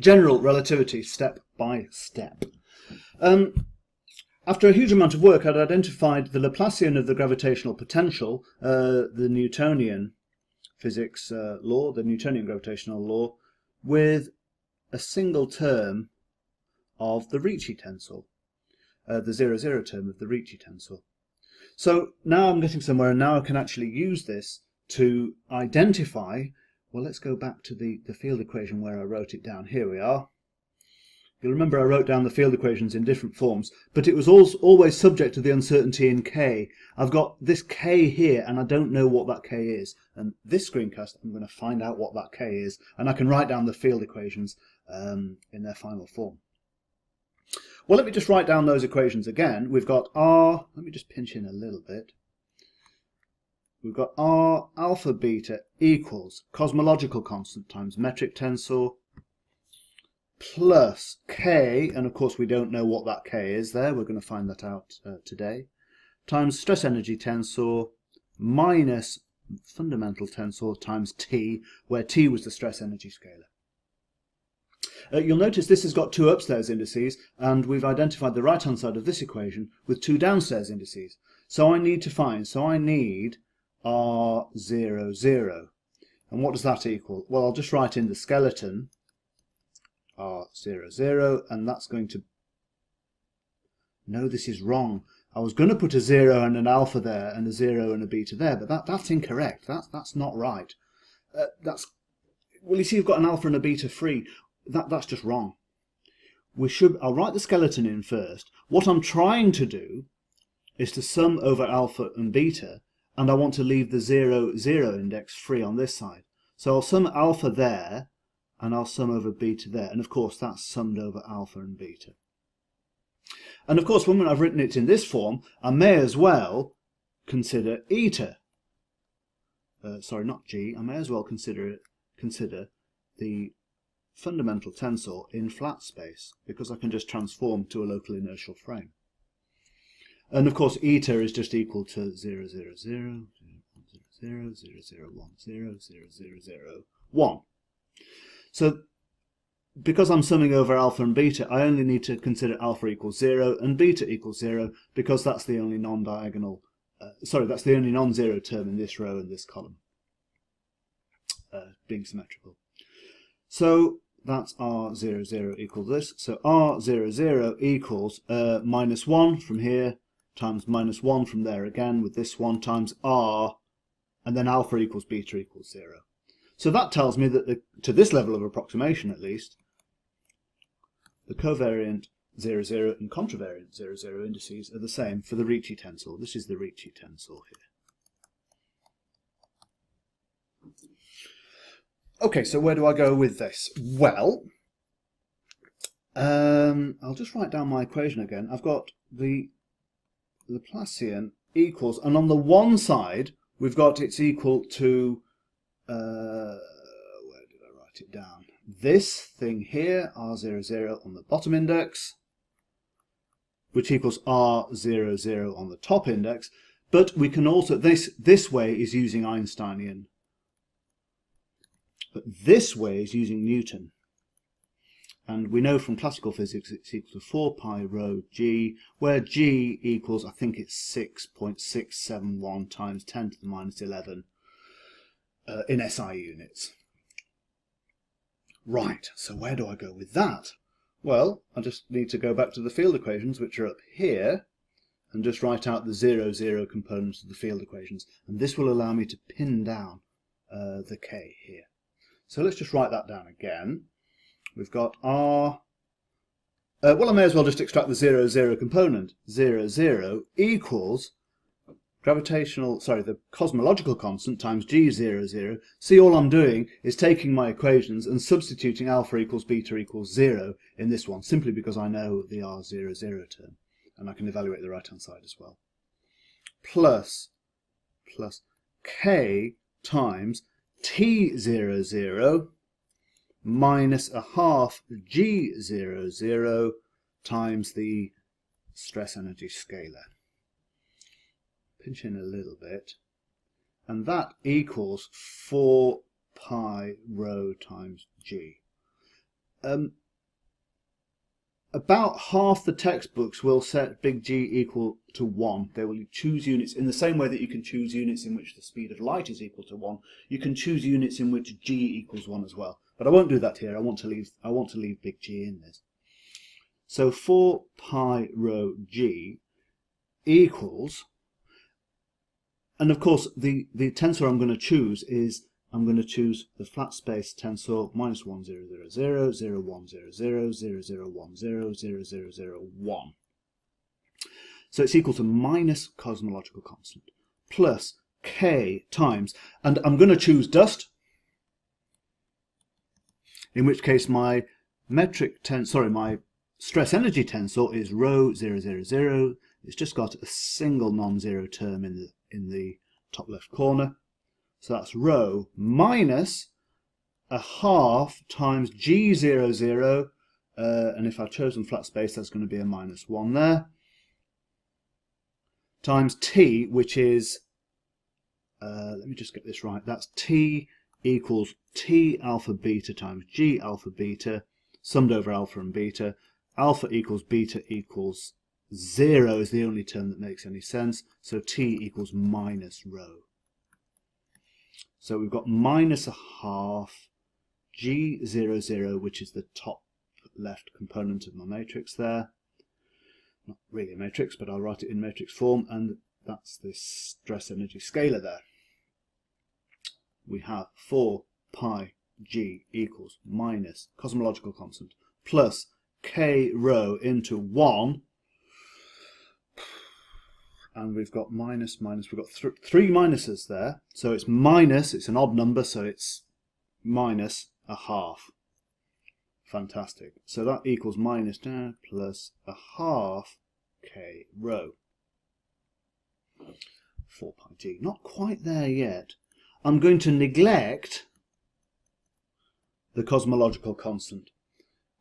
general relativity step by step. After a huge amount of work, I'd identified the Laplacian of the gravitational potential, the Newtonian physics law, the Newtonian gravitational law, with a single term of the Ricci tensor, the 0,0 term of the Ricci tensor. So now I'm getting somewhere, and now I can actually use this to identify, well, let's go back to the field equation where I wrote it down. Here we are. You'll remember I wrote down the field equations in different forms, but it was always subject to the uncertainty in K. I've got this K here, and I don't know what that K is. And this screencast, I'm going to find out what that K is, and I can write down the field equations in their final form. Well, let me just write down those equations again. We've got R, let me just pinch in a little bit. We've got R alpha beta equals cosmological constant times metric tensor plus K, and of course we don't know what that K is there, we're going to find that out today, times stress energy tensor minus fundamental tensor times T, where T was the stress energy scalar. You'll notice this has got two upstairs indices, and we've identified the right hand side of this equation with two downstairs indices. So I need R0, 0. And what does that equal? Well, I'll just write in the skeleton R0, 0, and that's going to... No, this is wrong. I was going to put a 0 and an alpha there and a 0 and a beta there, but that's incorrect. That's not right. Well, you see, you've got an alpha and a beta free. That's just wrong. I'll write the skeleton in first. What I'm trying to do is to sum over alpha and beta, and I want to leave the 0, 0 index free on this side. So I'll sum alpha there, and I'll sum over beta there, and of course that's summed over alpha and beta. And of course when I've written it in this form, I may as well consider eta. Sorry, not G. I may as well consider the fundamental tensor in flat space, because I can just transform to a local inertial frame. And of course eta is just equal to 0, 0, 0, 0, 0, 0, 0, 0, 1, 0, 0, 0, 0, 1. So because I'm summing over alpha and beta, I only need to consider alpha equals 0 and beta equals 0, because that's the only non-diagonal, that's the only non-zero term in this row and this column, being symmetrical. So that's R0, 0 equals this. So R0, 0 equals minus 1 from here times minus 1 from there again with this one times R, and then alpha equals beta equals 0. So that tells me that to this level of approximation at least, the covariant 0, 0 and contravariant 0, 0 indices are the same for the Ricci tensor. This is the Ricci tensor here. Okay, so where do I go with this? Well, I'll just write down my equation again. I've got the Laplacian equals, and on the one side we've got it's equal to, where did I write it down? This thing here, R0, 0 on the bottom index, which equals R0, 0 on the top index, but we can also, this way is using Einsteinian, but this way is using Newton. And we know from classical physics it's equal to 4 pi rho g, where g equals, I think it's 6.671 times 10 to the minus 11 in SI units. Right, so where do I go with that? Well, I just need to go back to the field equations, which are up here, and just write out the 0, 0 components of the field equations. And this will allow me to pin down the k here. So let's just write that down again. We've got R, well, I may as well just extract the 0, 0 component. 0, 0 equals the cosmological constant times G 0, 0. See, all I'm doing is taking my equations and substituting alpha equals beta equals 0 in this one, simply because I know the R0, 0 term, and I can evaluate the right hand side as well. Plus K times T0, 0 minus a half G0, 0 times the stress energy scalar. Pinch in a little bit, and that equals 4 pi rho times G. about half the textbooks will set big G equal to 1. They will choose units in the same way that you can choose units in which the speed of light is equal to 1. You can choose units in which G equals 1 as well. But I won't do that here. I want to leave big G in this. So 4 pi rho G equals, and of course the tensor I'm going to choose is, I'm going to choose the flat space tensor minus 1, 0, 0, 0, 0, 1, 0, 0, 0, 0, 1, 0, 0, 0, 0, 1. So it's equal to minus cosmological constant plus K times, and I'm going to choose dust, in which case my my stress energy tensor is rho 0, 0, 0. It's just got a single non-zero term in the top left corner. So that's rho minus a half times G00, 0, and if I've chosen flat space, that's going to be a minus 1 there, times T, which is, let me just get this right, that's T equals T alpha beta times G alpha beta, summed over alpha and beta. Alpha equals beta equals 0 is the only term that makes any sense, so T equals minus rho. So we've got minus a half G00, which is the top left component of my matrix there. Not really a matrix, but I'll write it in matrix form, and that's the stress energy scalar there. We have 4 pi G equals minus cosmological constant plus K rho into 1, and we've got minus, we've got three minuses there, so it's minus, it's an odd number, so it's minus a half. Fantastic. So that equals minus plus a half K rho. 4 pi G. Not quite there yet. I'm going to neglect the cosmological constant.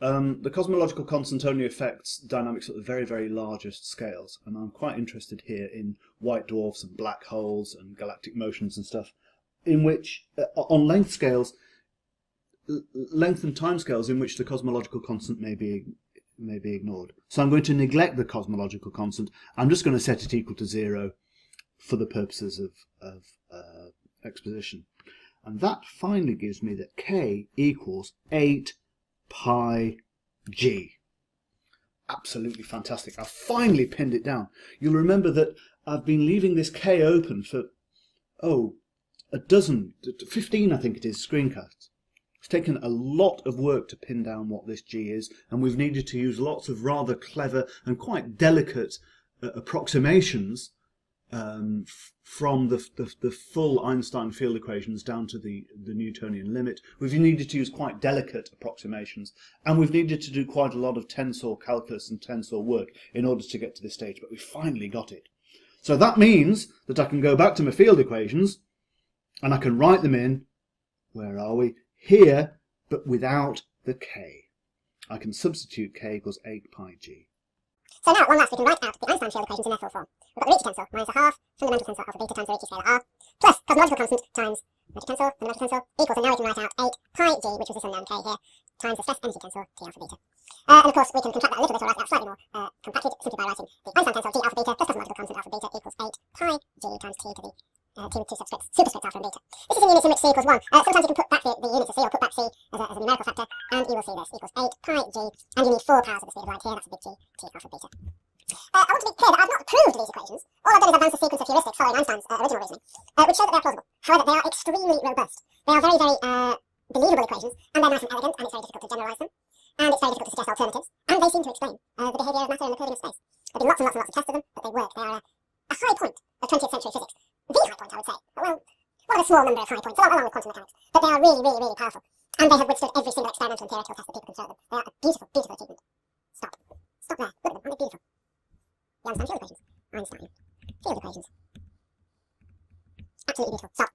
The cosmological constant only affects dynamics at the very, very largest scales, and I'm quite interested here in white dwarfs and black holes and galactic motions and stuff, in which, on length scales, length and time scales in which the cosmological constant may be ignored. So I'm going to neglect the cosmological constant. I'm just going to set it equal to 0 for the purposes of exposition. And that finally gives me that K equals 8 pi G. Absolutely fantastic. I've finally pinned it down. You'll remember that I've been leaving this K open for, a dozen, 15 I think it is, screencasts. It's taken a lot of work to pin down what this G is, and we've needed to use lots of rather clever and quite delicate approximations from the full Einstein field equations down to the Newtonian limit. We've needed to use quite delicate approximations, and we've needed to do quite a lot of tensor calculus and tensor work in order to get to this stage, but we finally got it. So that means that I can go back to my field equations and I can write them in, where are we? Here, but without the K. I can substitute K equals 8 pi G. So now, at one last, we can write out the Einstein field equations in their full form. We've got the Ricci tensor minus a half fundamental tensor alpha beta times the Ricci scalar R, plus cosmological constant times Ricci tensor fundamental tensor equals, and now we can write out 8 pi G, which was this unknown K here, times the stress energy tensor T alpha beta. And of course, we can contract that a little bit, or write it out slightly more compacted, simply by writing the Einstein tensor T alpha beta plus cosmological constant alpha beta equals 8 pi G times T to the two superscripts alpha and beta. This is in units in which C equals 1. Sometimes you can put back the units of C, or put back C as a numerical factor, and you will see this equals 8 pi G, and you need 4 powers of the speed of light here, that's a big G, T alpha beta. I want to be clear that I've not proved these equations. All I've done is advance a sequence of heuristics following Einstein's original reasoning, which show that they are plausible. However, they are extremely robust. They are very, very believable equations, and they're nice and elegant, and it's very difficult to generalise them, and it's very difficult to suggest alternatives, and they seem to explain the behaviour of matter and the curving of space. There have been lots and lots and lots of tests of them, but they work. They are a high point of 20th century physics. The high point, I would say. Well, one of a small number of high points, along with quantum mechanics, but they are really, really, really powerful, and they have withstood every single experimental and theoretical test that people can throw at them. They are a beautiful, beautiful achievement. Stop there. Look at them, aren't they beautiful? The Einstein field equations. Einstein field equations. Absolutely beautiful. Stop.